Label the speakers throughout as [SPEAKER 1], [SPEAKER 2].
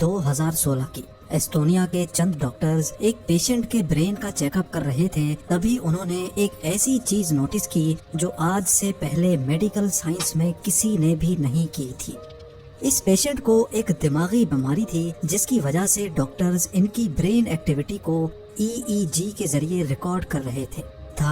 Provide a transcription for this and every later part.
[SPEAKER 1] 2016 की। एस्टोनिया के चंद डॉक्टर्स एक पेशेंट के ब्रेन का चेकअप कर रहे थे, तभी उन्होंने एक ऐसी चीज नोटिस की जो आज से पहले मेडिकल साइंस में किसी ने भी नहीं की थी। इस पेशेंट को एक दिमागी बीमारी थी, जिसकी वजह से डॉक्टर्स इनकी ब्रेन एक्टिविटी को EEG के जरिए रिकॉर्ड कर रहे थे।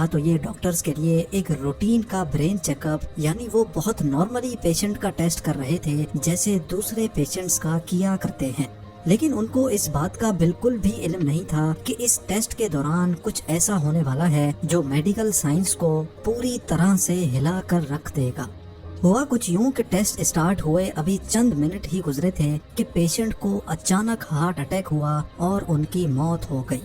[SPEAKER 1] तो ये डॉक्टर्स के लिए एक रूटीन का ब्रेन चेकअप, यानी वो बहुत नॉर्मली पेशेंट का टेस्ट कर रहे थे जैसे दूसरे पेशेंट्स का किया करते हैं। लेकिन उनको इस बात का बिल्कुल भी इल्म नहीं था कि इस टेस्ट के दौरान कुछ ऐसा होने वाला है जो मेडिकल साइंस को पूरी तरह से हिला कर रख देगा। हुआ कुछ यूं कि टेस्ट स्टार्ट हुए अभी चंद मिनट ही गुजरे थे कि पेशेंट को अचानक हार्ट अटैक हुआ और उनकी मौत हो गई।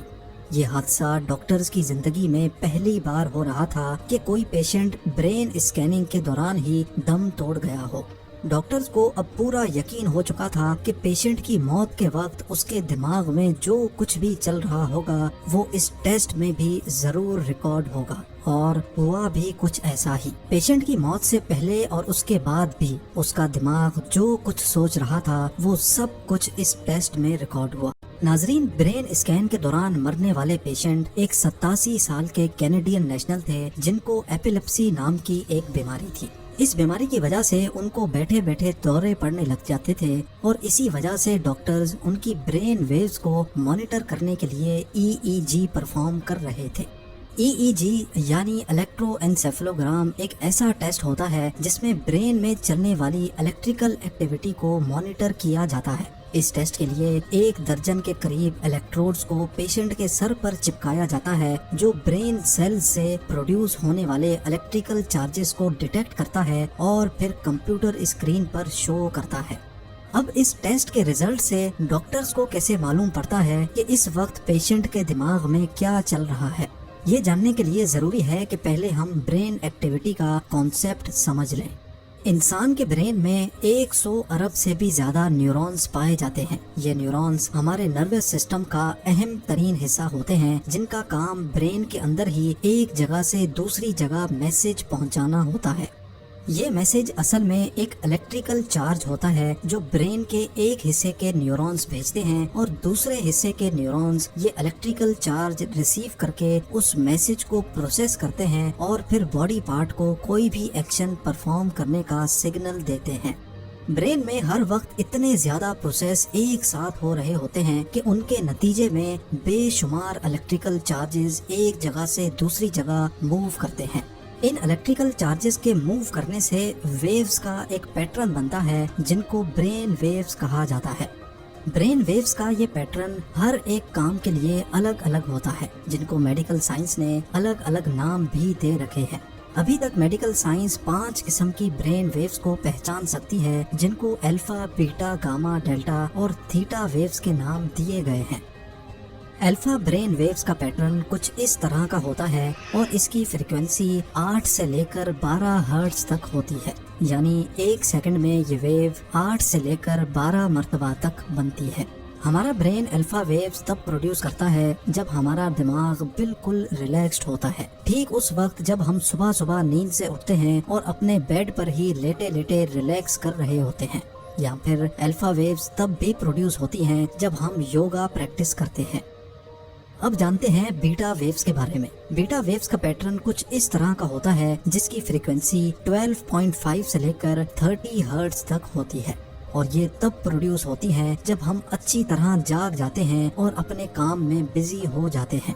[SPEAKER 1] ये हादसा डॉक्टर्स की जिंदगी में पहली बार हो रहा था कि कोई पेशेंट ब्रेन स्कैनिंग के दौरान ही दम तोड़ गया हो। डॉक्टर्स को अब पूरा यकीन हो चुका था कि पेशेंट की मौत के वक्त उसके दिमाग में जो कुछ भी चल रहा होगा वो इस टेस्ट में भी जरूर रिकॉर्ड होगा। और हुआ भी कुछ ऐसा ही। पेशेंट की मौत से पहले और उसके बाद भी उसका दिमाग जो कुछ सोच रहा था वो सब कुछ इस टेस्ट में रिकॉर्ड हुआ। नाजरीन, ब्रेन स्कैन के दौरान मरने वाले पेशेंट एक 87 साल के कैनेडियन नेशनल थे, जिनको एपिलेप्सी नाम की एक बीमारी थी। इस बीमारी की वजह से उनको बैठे बैठे दौरे पड़ने लग जाते थे और इसी वजह से डॉक्टर्स उनकी ब्रेन वेव्स को मॉनिटर करने के लिए EEG परफॉर्म कर रहे थे। EEG यानी इलेक्ट्रोएन्सेफेलोग्राम एक ऐसा टेस्ट होता है जिसमें ब्रेन में चलने वाली इलेक्ट्रिकल एक्टिविटी को मॉनिटर किया जाता है। इस टेस्ट के लिए 1 दर्जन के करीब इलेक्ट्रोड्स को पेशेंट के सर पर चिपकाया जाता है, जो ब्रेन सेल्स से प्रोड्यूस होने वाले इलेक्ट्रिकल चार्जेस को डिटेक्ट करता है और फिर कंप्यूटर स्क्रीन पर शो करता है। अब इस टेस्ट के रिजल्ट से डॉक्टर्स को कैसे मालूम पड़ता है कि इस वक्त पेशेंट के दिमाग में क्या चल रहा है? ये जानने के लिए जरूरी है कि पहले हम ब्रेन एक्टिविटी का कॉन्सेप्ट समझ लें। इंसान के ब्रेन में 100 अरब से भी ज्यादा न्यूरॉन्स पाए जाते हैं। ये न्यूरॉन्स हमारे नर्वस सिस्टम का अहम तरीन हिस्सा होते हैं, जिनका काम ब्रेन के अंदर ही एक जगह से दूसरी जगह मैसेज पहुंचाना होता है। ये मैसेज असल में एक इलेक्ट्रिकल चार्ज होता है जो ब्रेन के एक हिस्से के न्यूरॉन्स भेजते हैं और दूसरे हिस्से के न्यूरॉन्स ये इलेक्ट्रिकल चार्ज रिसीव करके उस मैसेज को प्रोसेस करते हैं और फिर बॉडी पार्ट को कोई भी एक्शन परफॉर्म करने का सिग्नल देते हैं। ब्रेन में हर वक्त इतने ज्यादा प्रोसेस एक साथ हो रहे होते हैं कि उनके नतीजे में बेशुमार इलेक्ट्रिकल चार्जेस एक जगह से दूसरी जगह मूव करते हैं। इन इलेक्ट्रिकल चार्जेस के मूव करने से वेव्स का एक पैटर्न बनता है जिनको ब्रेन वेव्स कहा जाता है। ब्रेन वेव्स का ये पैटर्न हर एक काम के लिए अलग अलग होता है, जिनको मेडिकल साइंस ने अलग अलग नाम भी दे रखे हैं। अभी तक मेडिकल साइंस 5 किस्म की ब्रेन वेव्स को पहचान सकती है, जिनको अल्फा, बीटा, गामा, डेल्टा और थीटा वेव्स के नाम दिए गए हैं। अल्फा ब्रेन वेव्स का पैटर्न कुछ इस तरह का होता है और इसकी फ्रीक्वेंसी 8 से लेकर 12 हर्ट्ज तक होती है, यानी 1 सेकंड में ये वेव 8 से लेकर 12 मर्तबा तक बनती है। हमारा ब्रेन अल्फा वेव्स तब प्रोड्यूस करता है जब हमारा दिमाग बिल्कुल रिलैक्स्ड होता है। ठीक उस वक्त जब हम सुबह सुबह नींद से उठते हैं और अपने बेड पर ही लेटे लेटे रिलैक्स कर रहे होते हैं। या फिर अल्फा वेव्स तब भी प्रोड्यूस होती हैं जब हम योगा प्रैक्टिस करते हैं। अब जानते हैं बीटा वेव्स के बारे में। बीटा वेव्स का पैटर्न कुछ इस तरह का होता है, जिसकी फ्रीक्वेंसी 12.5 से लेकर 30 हर्ट्ज तक होती है और ये तब प्रोड्यूस होती हैं जब हम अच्छी तरह जाग जाते हैं और अपने काम में बिजी हो जाते हैं।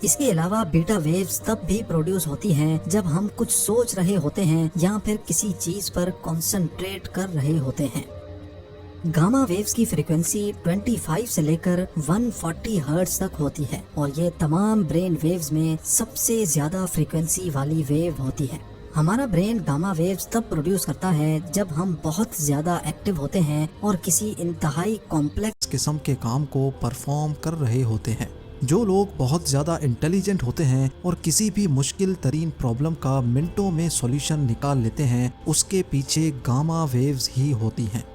[SPEAKER 1] इसके अलावा बीटा वेव्स तब भी प्रोड्यूस होती हैं जब हम कुछ सोच रहे होते हैं या फिर किसी चीज पर कंसंट्रेट कर रहे होते हैं। गामा वेव्स की फ्रीक्वेंसी 25 से लेकर 140 हर्ट्ज तक होती है और ये तमाम ब्रेन वेव्स में सबसे ज्यादा फ्रीक्वेंसी वाली वेव होती है। हमारा ब्रेन गामा वेव्स तब प्रोड्यूस करता है जब हम बहुत ज्यादा एक्टिव होते हैं और किसी इंतहाई कॉम्प्लेक्स
[SPEAKER 2] किस्म के काम को परफॉर्म कर रहे होते हैं। जो लोग बहुत ज़्यादा इंटेलिजेंट होते हैं और किसी भी मुश्किल तरीन प्रॉब्लम का मिनटों में सॉल्यूशन निकाल लेते हैं, उसके पीछे गामा वेव्स ही होती हैं।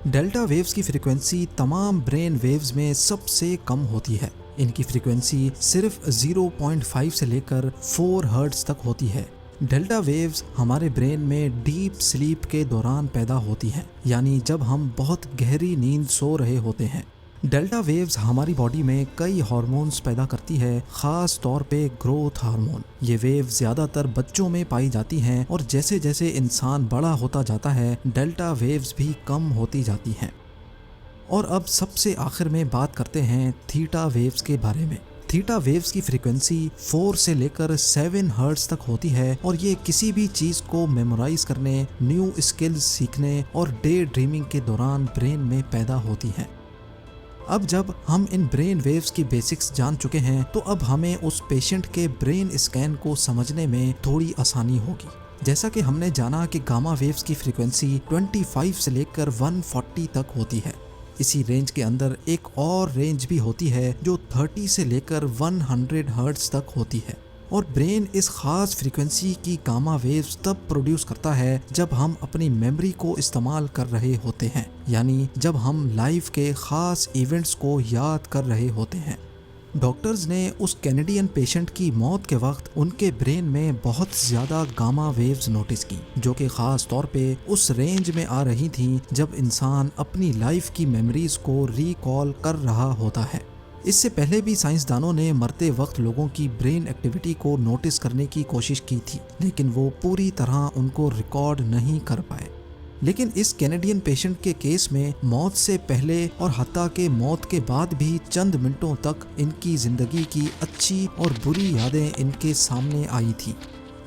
[SPEAKER 2] डेल्टा वेव्स की फ्रीक्वेंसी तमाम ब्रेन वेव्स में सबसे कम होती है। इनकी फ्रीक्वेंसी सिर्फ 0.5 से लेकर 4 हर्ट्ज तक होती है। डेल्टा वेव्स हमारे ब्रेन में डीप स्लीप के दौरान पैदा होती हैं, यानी जब हम बहुत गहरी नींद सो रहे होते हैं। डेल्टा वेव्स हमारी बॉडी में कई हार्मोन्स पैदा करती है, खास तौर पे ग्रोथ हार्मोन। ये वेव ज्यादातर बच्चों में पाई जाती हैं और जैसे जैसे इंसान बड़ा होता जाता है डेल्टा वेव्स भी कम होती जाती हैं। और अब सबसे आखिर में बात करते हैं थीटा वेव्स के बारे में। थीटा वेव्स की फ्रीक्वेंसी 4 से लेकर 7 हर्ट्ज तक होती है और ये किसी भी चीज़ को मेमोराइज करने, न्यू स्किल्स सीखने और डे ड्रीमिंग के दौरान ब्रेन में पैदा होती हैं। अब जब हम इन ब्रेन वेव्स की बेसिक्स जान चुके हैं तो अब हमें उस पेशेंट के ब्रेन स्कैन को समझने में थोड़ी आसानी होगी। जैसा कि हमने जाना कि गामा वेव्स की फ्रीक्वेंसी 25 से लेकर 140 तक होती है। इसी रेंज के अंदर एक और रेंज भी होती है जो 30 से लेकर 100 हर्ट्ज तक होती है। और ब्रेन इस खास फ्रीक्वेंसी की गामा वेव्स तब प्रोड्यूस करता है जब हम अपनी मेमोरी को इस्तेमाल कर रहे होते हैं, यानी जब हम लाइफ के खास इवेंट्स को याद कर रहे होते हैं। डॉक्टर्स ने उस कैनेडियन पेशेंट की मौत के वक्त उनके ब्रेन में बहुत ज़्यादा गामा वेव्स नोटिस की, जो कि ख़ास तौर पे उस रेंज में आ रही थी जब इंसान अपनी लाइफ की मेमोरीज को रिकॉल कर रहा होता है। इससे पहले भी साइंसदानों ने मरते वक्त लोगों की ब्रेन एक्टिविटी को नोटिस करने की कोशिश की थी, लेकिन वो पूरी तरह उनको रिकॉर्ड नहीं कर पाए। लेकिन इस कैनेडियन पेशेंट के केस में मौत से पहले और हत्ता के मौत के बाद भी चंद मिनटों तक इनकी ज़िंदगी की अच्छी और बुरी यादें इनके सामने आई थी।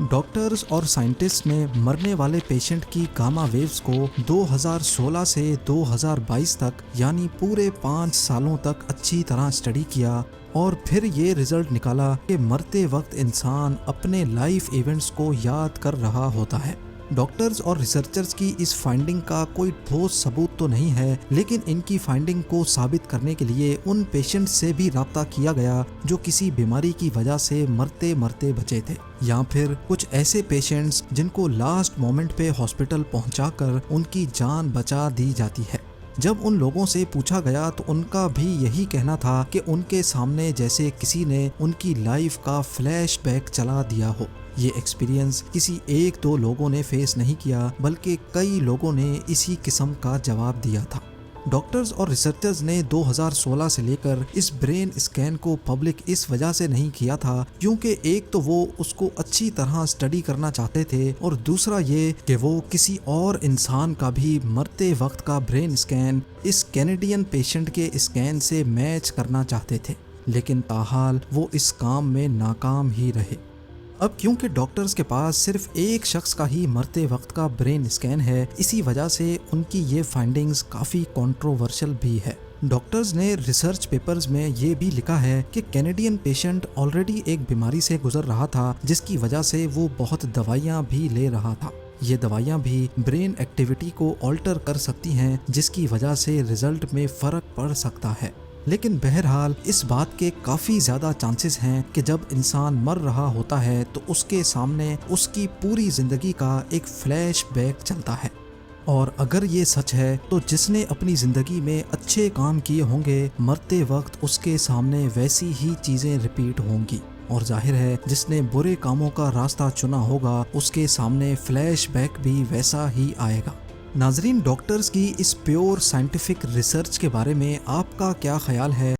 [SPEAKER 2] डॉक्टर्स और साइंटिस्ट ने मरने वाले पेशेंट की गामा वेव्स को 2016 से 2022 तक यानी पूरे 5 सालों तक अच्छी तरह स्टडी किया और फिर ये रिजल्ट निकाला कि मरते वक्त इंसान अपने लाइफ इवेंट्स को याद कर रहा होता है। डॉक्टर्स और रिसर्चर्स की इस फाइंडिंग का कोई ठोस सबूत तो नहीं है, लेकिन इनकी फाइंडिंग को साबित करने के लिए उन पेशेंट से भी राब्ता किया गया जो किसी बीमारी की वजह से मरते मरते बचे थे, या फिर कुछ ऐसे पेशेंट्स जिनको लास्ट मोमेंट पे हॉस्पिटल पहुंचाकर उनकी जान बचा दी जाती है। जब उन लोगों से पूछा गया तो उनका भी यही कहना था कि उनके सामने जैसे किसी ने उनकी लाइफ का फ्लैशबैक चला दिया हो। ये एक्सपीरियंस किसी एक दो लोगों ने फेस नहीं किया, बल्कि कई लोगों ने इसी किस्म का जवाब दिया था। डॉक्टर्स और रिसर्चर्स ने 2016 से लेकर इस ब्रेन स्कैन को पब्लिक इस वजह से नहीं किया था क्योंकि एक तो वो उसको अच्छी तरह स्टडी करना चाहते थे और दूसरा ये कि वो किसी और इंसान का भी मरते वक्त का ब्रेन स्कैन इस कैनेडियन पेशेंट के स्कैन से मैच करना चाहते थे, लेकिन ताहाल वो इस काम में नाकाम ही रहे। अब क्योंकि डॉक्टर्स के पास सिर्फ एक शख्स का ही मरते वक्त का ब्रेन स्कैन है, इसी वजह से उनकी ये फाइंडिंग्स काफ़ी कंट्रोवर्शियल भी है। डॉक्टर्स ने रिसर्च पेपर्स में ये भी लिखा है कि कैनेडियन पेशेंट ऑलरेडी एक बीमारी से गुजर रहा था जिसकी वजह से वो बहुत दवाइयाँ भी ले रहा था। ये दवाइयाँ भी ब्रेन एक्टिविटी को ऑल्टर कर सकती हैं जिसकी वजह से रिजल्ट में फ़र्क पड़ सकता है। लेकिन बहरहाल इस बात के काफ़ी ज़्यादा चांसेस हैं कि जब इंसान मर रहा होता है तो उसके सामने उसकी पूरी ज़िंदगी का एक फ्लैशबैक चलता है। और अगर ये सच है तो जिसने अपनी ज़िंदगी में अच्छे काम किए होंगे मरते वक्त उसके सामने वैसी ही चीज़ें रिपीट होंगी, और जाहिर है जिसने बुरे कामों का रास्ता चुना होगा उसके सामने फ्लैशबैक भी वैसा ही आएगा। नाजरीन, डॉक्टर्स की इस प्योर साइंटिफिक रिसर्च के बारे में आपका क्या ख्याल है?